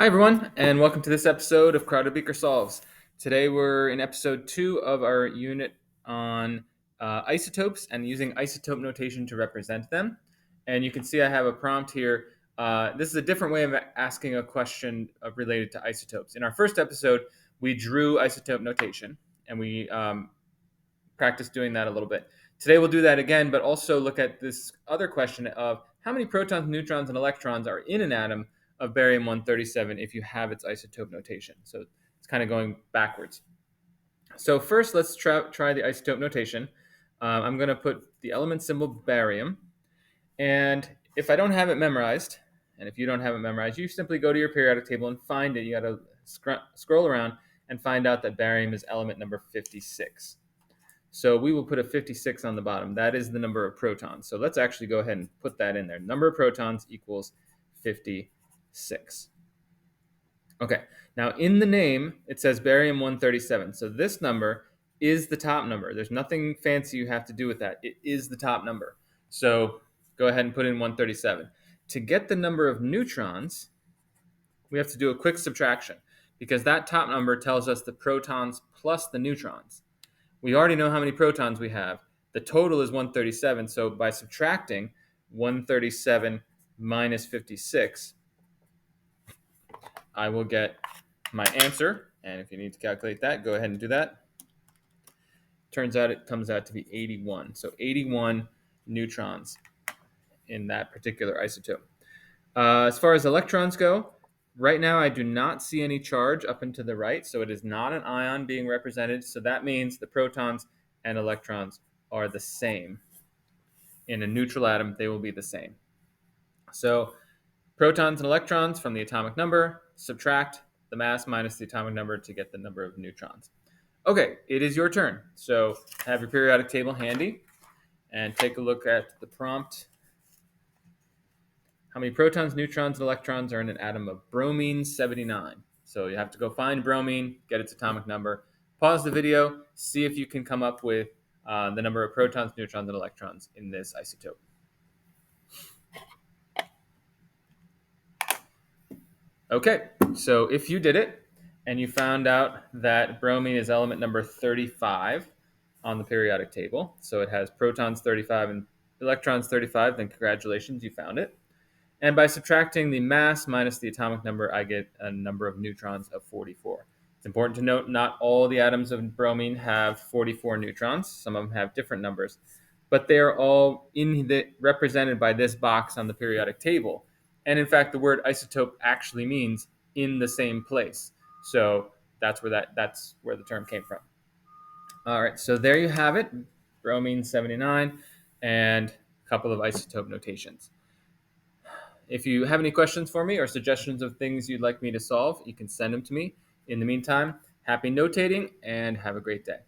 Hi, everyone, and welcome to this episode of Crowded Beaker Solves. Today, we're in episode 2 of our unit on isotopes and using isotope notation to represent them. And you can see I have a prompt here. This is a different way of asking a question related to isotopes. In our first episode, we drew isotope notation, and we practiced doing that a little bit. Today, we'll do that again, but also look at this other question of how many protons, neutrons, and electrons are in an atom of barium-137 if you have its isotope notation. So it's kind of going backwards. So first, let's try the isotope notation. I'm going to put the element symbol barium. And if I don't have it memorized, and if you don't have it memorized, you simply go to your periodic table and find it. You got to scroll around and find out that barium is element number 56. So we will put a 56 on the bottom. That is the number of protons. So let's actually go ahead and put that in there. Number of protons equals 56. Okay, now in the name, it says barium-137. So this number is the top number. There's nothing fancy you have to do with that. It is the top number. So go ahead and put in 137. To get the number of neutrons, we have to do a quick subtraction because that top number tells us the protons plus the neutrons. We already know how many protons we have. The total is 137. So by subtracting 137 minus 56, I will get my answer. And if you need to calculate that, go ahead and do that. Turns out it comes out to be 81. So 81 neutrons in that particular isotope. As far as electrons go, right now I do not see any charge up and to the right, so it is not an ion being represented. So that means the protons and electrons are the same. In a neutral atom, they will be the same. So protons and electrons from the atomic number, subtract the mass minus the atomic number to get the number of neutrons. Okay, it is your turn. So have your periodic table handy and take a look at the prompt. How many protons, neutrons, and electrons are in an atom of bromine-79? So you have to go find bromine, get its atomic number, pause the video, see if you can come up with the number of protons, neutrons, and electrons in this isotope. Okay, so if you did it and you found out that bromine is element number 35 on the periodic table, so it has protons 35 and electrons 35, then congratulations, you found it. And by subtracting the mass minus the atomic number, I get a number of neutrons of 44. It's important to note not all the atoms of bromine have 44 neutrons. Some of them have different numbers, but they are all represented by this box on the periodic table. And in fact, the word isotope actually means in the same place. So that's where the term came from. All right, so there you have it, bromine-79, and a couple of isotope notations. If you have any questions for me or suggestions of things you'd like me to solve, you can send them to me. In the meantime, happy notating and have a great day.